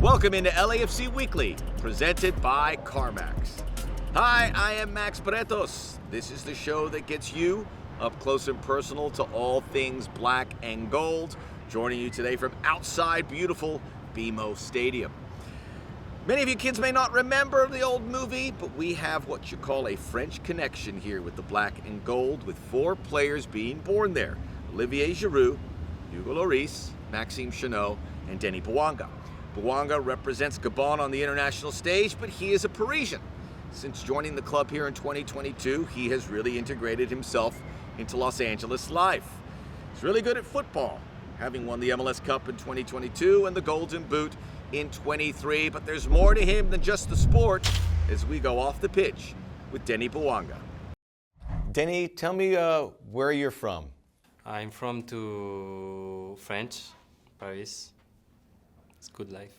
Welcome into LAFC Weekly, presented by Carmax. Hi, I am Max Bretos. This is the show that gets you up close and personal to all things black and gold. Joining you today from outside beautiful BMO Stadium. Many of you kids may not remember the old movie, but we have what you call a French connection here with the black and gold, with 4 players being born there. Olivier Giroud, Hugo Lloris, Maxime Chanot, and Denis Bouanga. Bouanga represents Gabon on the international stage, but he is a Parisian. Since joining the club here in 2022, he has really integrated himself into Los Angeles life. He's really good at football, having won the MLS Cup in 2022 and the Golden Boot in 23, but there's more to him than just the sport as we go off the pitch with Denis Bouanga. Denis, tell me where you're from. I'm from to France, Paris. It's good life.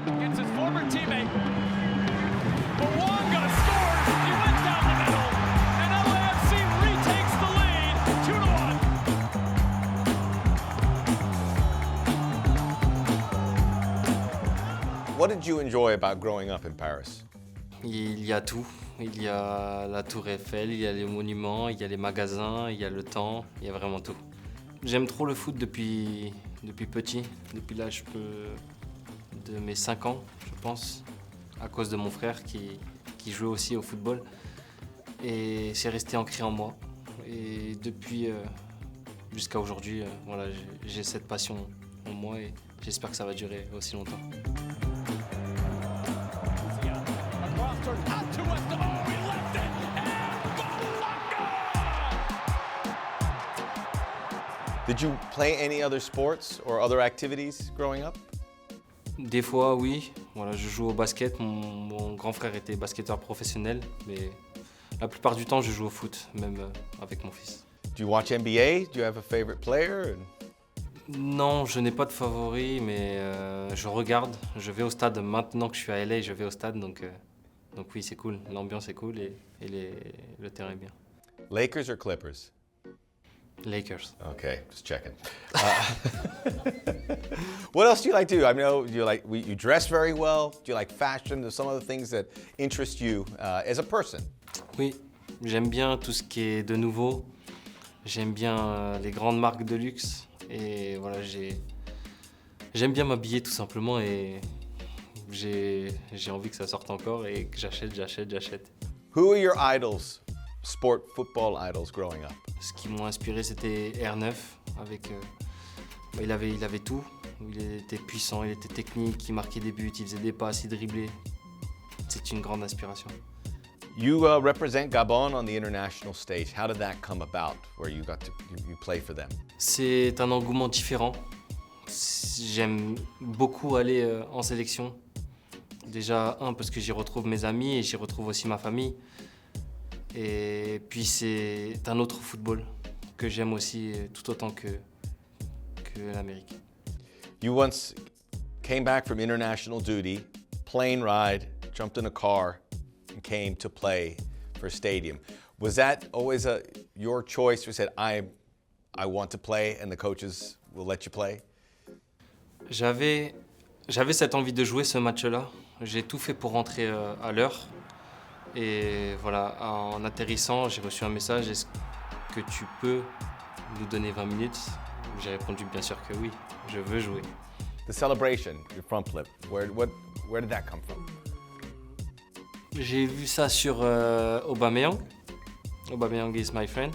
Against his former teammate. Bouanga scores. He went down the middle. And LAFC retakes the lead 2-1. What did you enjoy about growing up in Paris? Il y a tout. Il y a la tour Eiffel, il y a les monuments, il y a les magasins, il y a le temps, il y a vraiment tout. J'aime trop le foot depuis petit, depuis l'âge de mes 5 ans, je pense, à cause de mon frère qui jouait aussi au football. Et c'est resté ancré en moi. Et depuis jusqu'à aujourd'hui, voilà, j'ai cette passion en moi et j'espère que ça va durer aussi longtemps. Did you play any other sports or other activities growing up? Des fois, oui. Voilà, je joue au basket. Mon grand frère était basketteur professionnel, mais la plupart du temps, je joue au foot, même avec mon fils. Do you watch NBA? Do you have a favorite player? Non, je n'ai pas de favori, mais je regarde. Je vais au stade maintenant que je suis à LA, je vais au stade, donc oui, c'est cool. L'ambiance est cool et le terrain est bien. Lakers or Clippers? Lakers. Okay, just checking. What else do you like to do? I know you dress very well. Do you like fashion? There's some other things that interest you as a person. Oui, j'aime bien tout ce qui est de nouveau. J'aime bien les grandes marques de luxe. Et voilà, j'aime bien m'habiller tout simplement et j'ai envie que ça sorte encore et que j'achète. Who are your idols, football idols growing up? Ce qui m'a inspiré, c'était R9. Il avait tout. Il était puissant, il était technique, il marquait des buts, il faisait des passes, il driblait. C'est une grande inspiration. You represent Gabon on the international stage. How did that come about, where you play for them? C'est un engouement différent. J'aime beaucoup aller en sélection. Déjà, parce que j'y retrouve mes amis et j'y retrouve aussi ma famille. Et puis c'est un autre football que j'aime aussi tout autant que l'Amérique. You once came back from international duty, plane ride, jumped in a car, and came to play for Stadium. Was that always your choice? You said, I want to play, and the coaches will let you play? J'avais cette envie de jouer ce match-là. J'ai tout fait pour rentrer à l'heure. Et voilà, en atterrissant, j'ai reçu un message. Est-ce que tu peux nous donner 20 minutes? J'ai répondu bien sûr que oui, je veux jouer. The celebration, your front flip, where did that come from? J'ai vu ça sur Aubameyang. Aubameyang is my friend.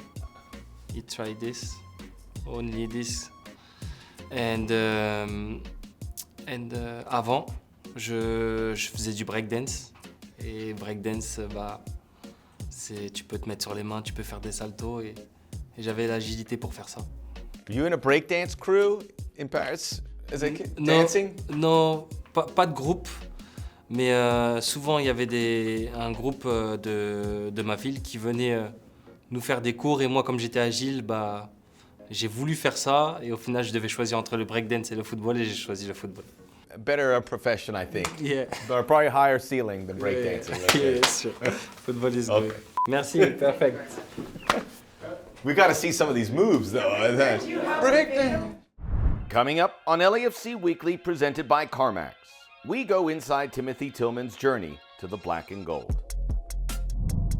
He tried this, only this. And avant, je faisais du breakdance. Et breakdance, tu peux te mettre sur les mains, tu peux faire des saltos et j'avais l'agilité pour faire ça. You in a breakdance crew in Paris as a kid? Dancing? Non, pas de groupe, mais souvent il y avait un groupe de ma ville qui venait nous faire des cours et moi comme j'étais agile, j'ai voulu faire ça et au final je devais choisir entre le breakdance et le football et j'ai choisi le football. Better profession, I think. Yeah. But probably higher ceiling than breakdancing. Yeah, sure. Football is good. Merci, perfect. We got to see some of these moves, though. Coming up on LAFC Weekly, presented by Carmax, we go inside Timothy Tillman's journey to the black and gold.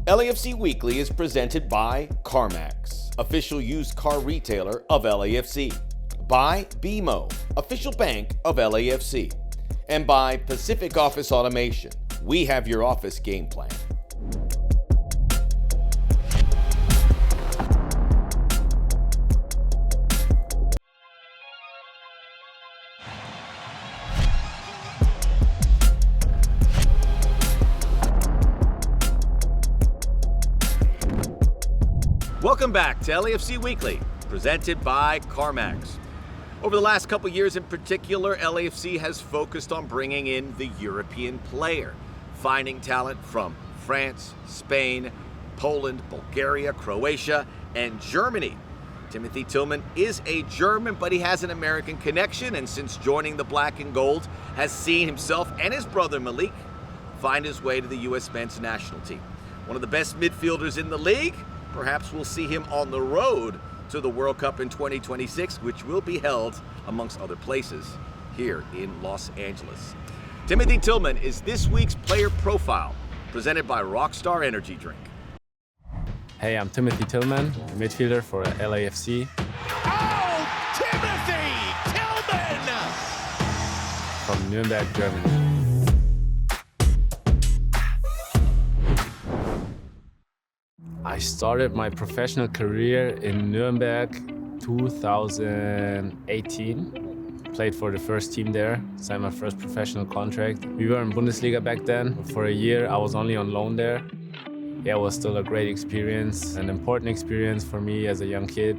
LAFC Weekly is presented by Carmax, official used car retailer of LAFC, by BMO, official bank of LAFC, and by Pacific Office Automation. We have your office game plan. Welcome back to LAFC Weekly, presented by Carmax. Over the last couple years in particular, LAFC has focused on bringing in the European player, finding talent from France, Spain, Poland, Bulgaria, Croatia, and Germany. Timothy Tillman is a German, but he has an American connection, and since joining the black and gold, has seen himself and his brother Malik find his way to the U.S. men's national team. One of the best midfielders in the league. Perhaps we'll see him on the road to the World Cup in 2026, which will be held, amongst other places, here in Los Angeles. Timothy Tillman is this week's player profile, presented by Rockstar Energy Drink. Hey, I'm Timothy Tillman, midfielder for LAFC. Oh, Timothy Tillman! From Nuremberg, Germany. I started my professional career in Nuremberg 2018. Played for the first team there, signed my first professional contract. We were in Bundesliga back then. For a year, I was only on loan there. Yeah, it was still a great experience, an important experience for me as a young kid.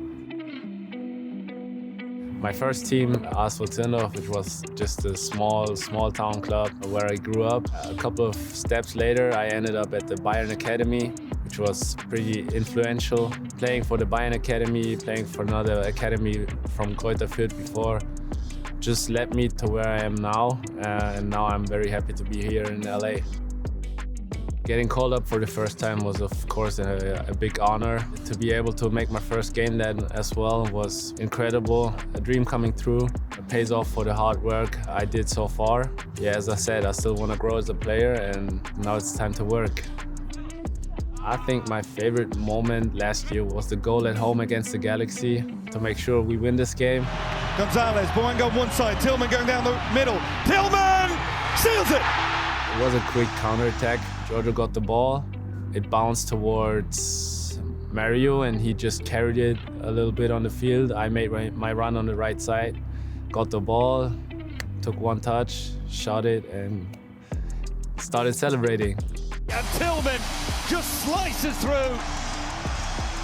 My first team, ASV Zindorf, which was just a small town club where I grew up. A couple of steps later, I ended up at the Bayern Academy, which was pretty influential. Playing for the Bayern Academy, playing for another academy from Kräuter Fürth before, just led me to where I am now. And now I'm very happy to be here in LA. Getting called up for the first time was, of course, a big honor. To be able to make my first game then as well was incredible. A dream coming through. It pays off for the hard work I did so far. Yeah, as I said, I still want to grow as a player, and now it's time to work. I think my favorite moment last year was the goal at home against the Galaxy to make sure we win this game. Rosales, Bouanga on one side, Tillman going down the middle. Tillman seals it! It was a quick counter-attack. Giorgio got the ball. It bounced towards Mario, and he just carried it a little bit on the field. I made my run on the right side, got the ball, took one touch, shot it, and started celebrating. And Tillman just slices through.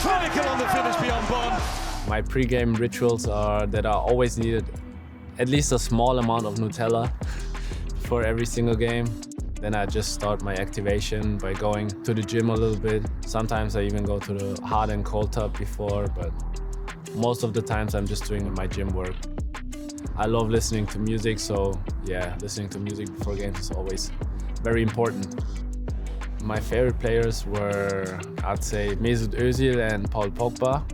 Clinical on the finish beyond Bond. My pre-game rituals are that I always needed at least a small amount of Nutella for every single game. Then I just start my activation by going to the gym a little bit. Sometimes I even go to the hot and cold tub before, but most of the times I'm just doing my gym work. I love listening to music, so yeah, listening to music before games is always very important. My favorite players were, I'd say, Mesut Özil and Paul Pogba.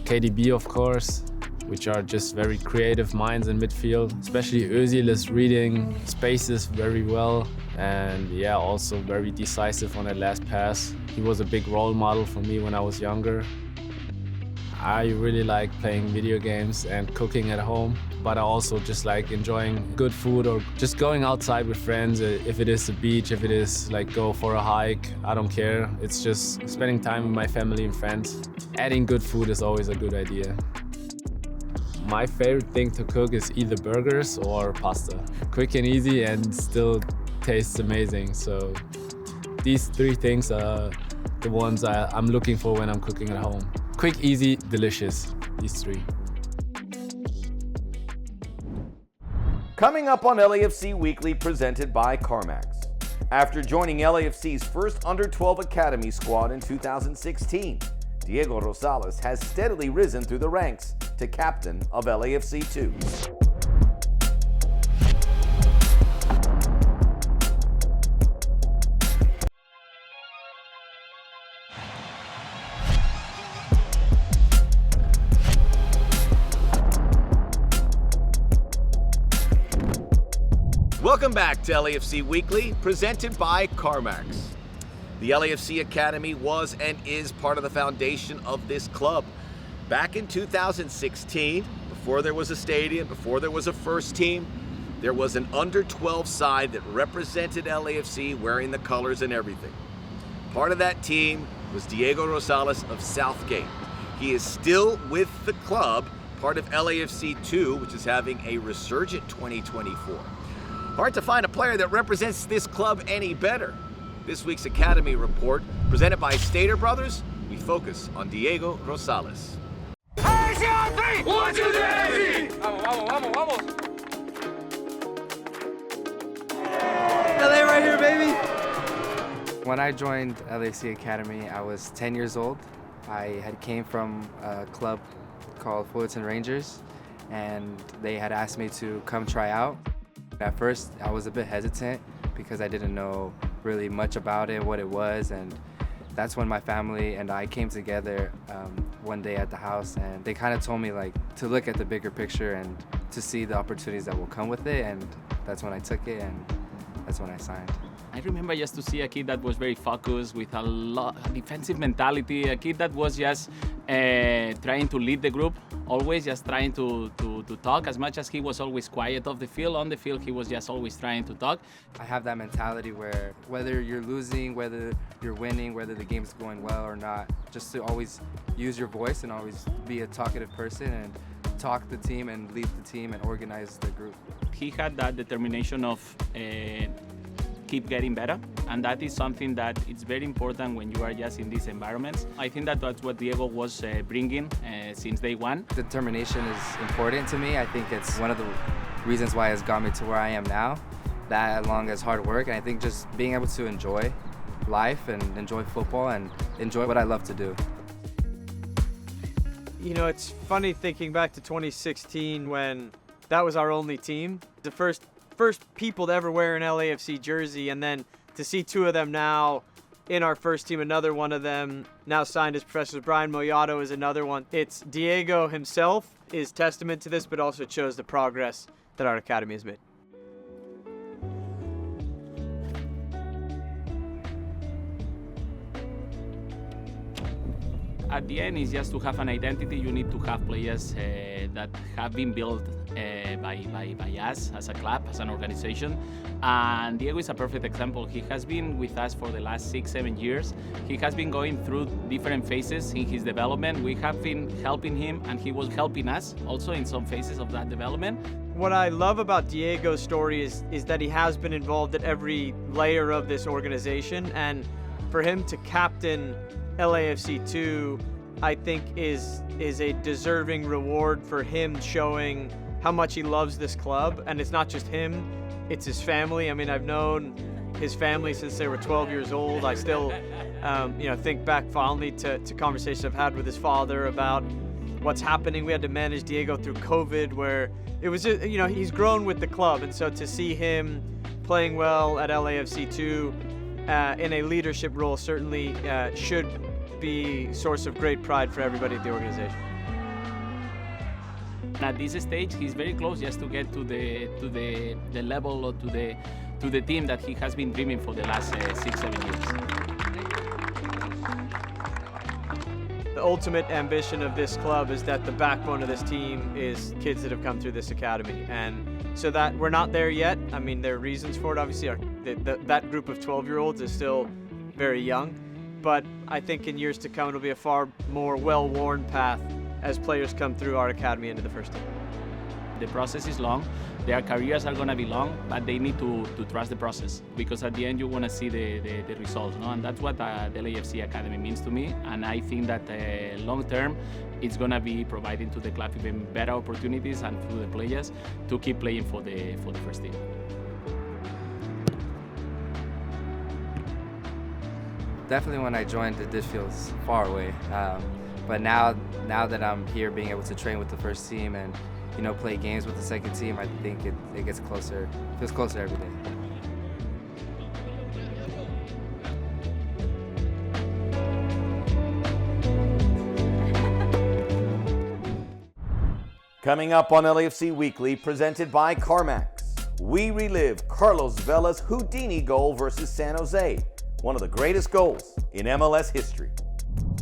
KDB, of course, which are just very creative minds in midfield. Especially Özil is reading spaces very well, and yeah, also very decisive on that last pass. He was a big role model for me when I was younger. I really like playing video games and cooking at home, but I also just like enjoying good food or just going outside with friends. If it is the beach, if it is like go for a hike, I don't care. It's just spending time with my family and friends. Adding good food is always a good idea. My favorite thing to cook is either burgers or pasta. Quick and easy and still tastes amazing. So these three things are the ones I'm looking for when I'm cooking at home. Quick, easy, delicious, these three. Coming up on LAFC Weekly, presented by Carmax. After joining LAFC's first under-12 academy squad in 2016, Diego Rosales has steadily risen through the ranks to captain of LAFC 2. Welcome back to LAFC Weekly, presented by Carmax. The LAFC Academy was and is part of the foundation of this club. Back in 2016, before there was a stadium, before there was a first team, there was an under-12 side that represented LAFC wearing the colors and everything. Part of that team was Diego Rosales of Southgate. He is still with the club, part of LAFC 2, which is having a resurgent 2024. Hard to find a player that represents this club any better. This week's Academy Report, presented by Stater Brothers, we focus on Diego Rosales. LA right here, baby! When I joined LAFC Academy, I was 10 years old. I had came from a club called Fullerton Rangers, and they had asked me to come try out. At first, I was a bit hesitant because I didn't know really much about it, what it was, and that's when my family and I came together one day at the house, and they kind of told me to look at the bigger picture and to see the opportunities that will come with it, and that's when I took it, and that's when I signed. I remember just to see a kid that was very focused with a lot of defensive mentality, a kid that was just trying to lead the group, always just trying to talk. As much as he was always quiet off the field, on the field he was just always trying to talk. I have that mentality where whether you're losing, whether you're winning, whether the game's going well or not, just to always use your voice and always be a talkative person and talk the team and lead the team and organize the group. He had that determination of keep getting better, and that is something that it's very important when you are just in these environments. I think that that's what Diego was bringing since day one. Determination is important to me. I think it's one of the reasons why it's got me to where I am now, that along as hard work, and I think just being able to enjoy life and enjoy football and enjoy what I love to do. You know, it's funny thinking back to 2016 when that was our only team. The first people to ever wear an LAFC jersey, and then to see two of them now in our first team, another one of them now signed as professionals. Brian Moyato is another one. It's Diego himself is testament to this, but also it shows the progress that our academy has made. At the end, it's just to have an identity. You need to have players that have been built by us as a club, as an organization. And Diego is a perfect example. He has been with us for the last 6-7 years. He has been going through different phases in his development. We have been helping him, and he was helping us also in some phases of that development. What I love about Diego's story is that he has been involved at every layer of this organization, and for him to captain LAFC 2, I think is a deserving reward for him, showing how much he loves this club. And it's not just him, it's his family. I mean, I've known his family since they were 12 years old. I still think back fondly to conversations I've had with his father about what's happening. We had to manage Diego through COVID, where it was just, he's grown with the club, and so to see him playing well at LAFC 2 in a leadership role certainly should be source of great pride for everybody at the organization. At this stage, he's very close just to get to the level or to the team that he has been dreaming for the last 6-7 years. The ultimate ambition of this club is that the backbone of this team is kids that have come through this academy, and so that we're not there yet. I mean, there are reasons for it. Obviously, that group of 12-year-olds is still very young, but I think in years to come it'll be a far more well-worn path as players come through our academy into the first team. The process is long. Their careers are going to be long, but they need to trust the process, because at the end you want to see the results, no? And that's what the LAFC Academy means to me. And I think that long term, it's going to be providing to the club even better opportunities and to the players to keep playing for the first team. Definitely when I joined, it did feel far away. But now that I'm here, being able to train with the first team and play games with the second team, I think it gets closer. It feels closer every day. Coming up on LAFC Weekly, presented by Carmax. we relive Carlos Vela's Houdini goal versus San Jose, one of the greatest goals in MLS history.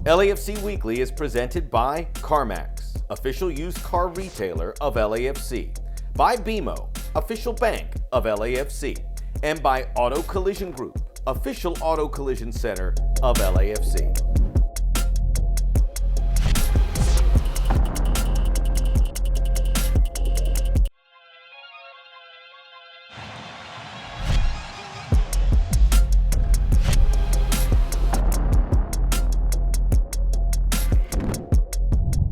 LAFC Weekly is presented by Carmax, official used car retailer of LAFC, by BMO, official bank of LAFC, and by Auto Collision Group, official auto collision center of LAFC.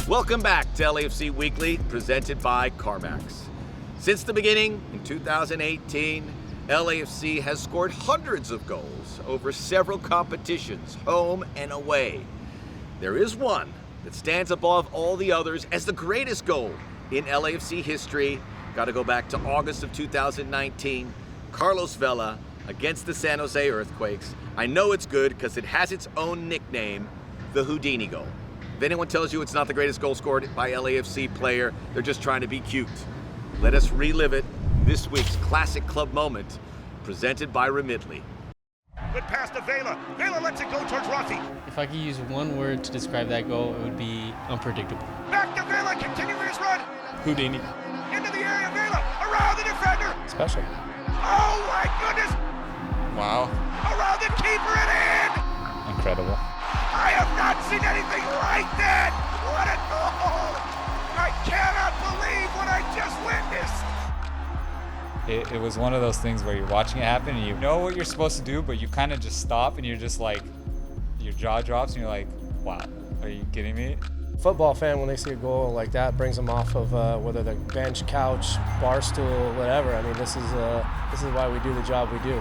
Welcome back to LAFC Weekly, presented by Carmax. Since the beginning, in 2018, LAFC has scored hundreds of goals over several competitions, home and away. There is one that stands above all the others as the greatest goal in LAFC history. Got to go back to August of 2019, Carlos Vela against the San Jose Earthquakes. I know it's good because it has its own nickname, the Houdini goal. If anyone tells you it's not the greatest goal scored by LAFC player, they're just trying to be cute. Let us relive it, this week's classic club moment, presented by Remitly. Good pass to Vela. Vela lets it go towards Rossi. If I could use one word to describe that goal, it would be unpredictable. Back to Vela, continuing his run. Houdini. Into the area, Vela, around the defender. Special. Oh my goodness. Wow. Around the keeper and in. Incredible. I have not seen anything like that. What a goal. I cannot believe what I just witnessed. It was one of those things where you're watching it happen and you know what you're supposed to do, but you kind of just stop and you're just like, your jaw drops and you're like, wow, are you kidding me? Football fan, when they see a goal like that, brings them off of whether they're bench, couch, bar stool, whatever. I mean, this is why we do the job we do.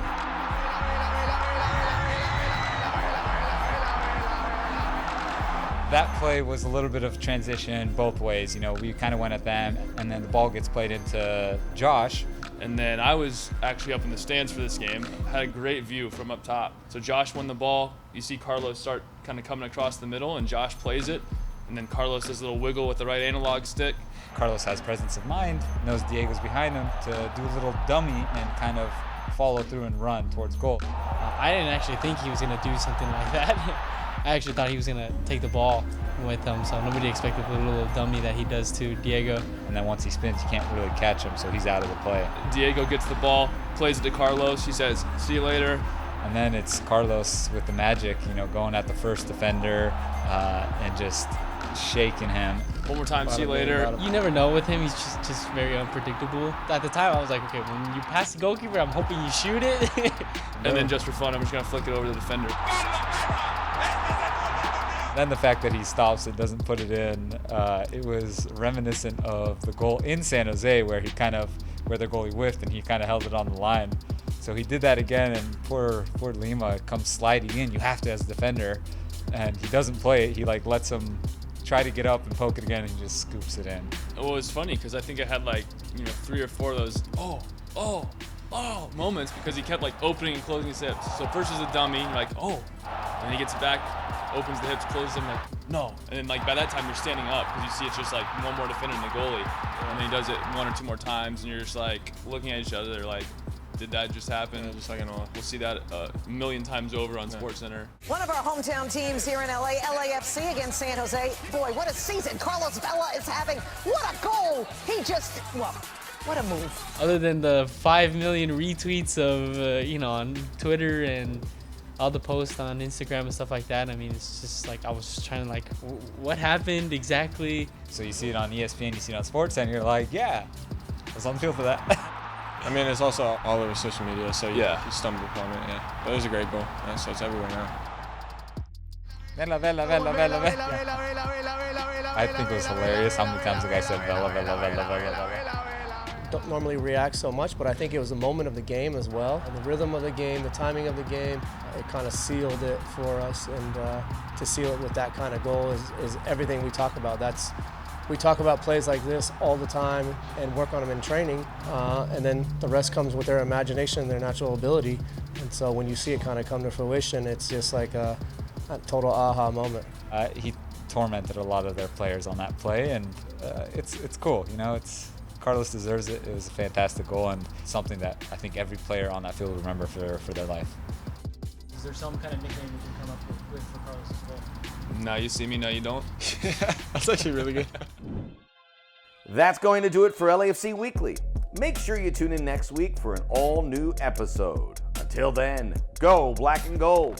That play was a little bit of transition both ways. You know, we kind of went at them, and then the ball gets played into Josh. And then I was actually up in the stands for this game. Had a great view from up top. So Josh won the ball. You see Carlos start kind of coming across the middle, and Josh plays it. And then Carlos does a little wiggle with the right analog stick. Carlos has presence of mind, knows Diego's behind him to do a little dummy and kind of follow through and run towards goal. I didn't actually think he was going to do something like that. I actually thought he was going to take the ball with him, so nobody expected the little dummy that he does to Diego. And then once he spins, you can't really catch him, so he's out of the play. Diego gets the ball, plays it to Carlos. He says, see you later. And then it's Carlos with the magic, you know, going at the first defender and just shaking him. One more time, see you later. You never know with him. He's just very unpredictable. At the time, I was like, okay, when you pass the goalkeeper, I'm hoping you shoot it. And then just for fun, I'm just going to flick it over to the defender. Then the fact that he stops and doesn't put it in, it was reminiscent of the goal in San Jose where the goalie whiffed and he kind of held it on the line. So he did that again, and poor Lima comes sliding in. You have to as a defender, and he doesn't play it. He like lets him try to get up and poke it again, and he just scoops it in. Well, it was funny because I think I had like 3 or 4 of those moments because he kept like opening and closing his hips. So first is a dummy, like and he gets it back, opens the hips, closes them, like no, and then like by that time you're standing up because you see it's just like one more defender than the goalie, and then he does it 1 or 2 more times, and you're just like looking at each other like, did that just happen? Just like, we'll see that a million times over on SportsCenter. One of our hometown teams here in LA, LAFC against San Jose. Boy, what a season Carlos Vela is having. What a goal! What a move. Other than the 5 million retweets of, on Twitter and all the posts on Instagram and stuff like that, I mean, it's just like I was trying to like, what happened exactly? So you see it on ESPN, you see it on SportsCenter, you're like, yeah, I was on the field for that. I mean, it's also all over social media, so yeah, you stumbled upon it, yeah. But it was a great goal, yeah, so it's everywhere now. Vela, Vela, Vela, Vela, Vela. I think it was hilarious how many times the guy said Vela, Vela, Vela, Vela, Vela. Don't normally react so much, but I think it was a moment of the game as well. And the rhythm of the game, the timing of the game, it kind of sealed it for us. And to seal it with that kind of goal is everything we talk about. We talk about plays like this all the time and work on them in training, and then the rest comes with their imagination and their natural ability. And so when you see it kind of come to fruition, it's just like a total aha moment. He tormented a lot of their players on that play, and it's cool. It's Carlos deserves it. It was a fantastic goal and something that I think every player on that field will remember for their life. Is there some kind of nickname you can come up with for Carlos as well? Now you see me, now you don't. That's actually really good. That's going to do it for LAFC Weekly. Make sure you tune in next week for an all-new episode. Until then, go Black and Gold.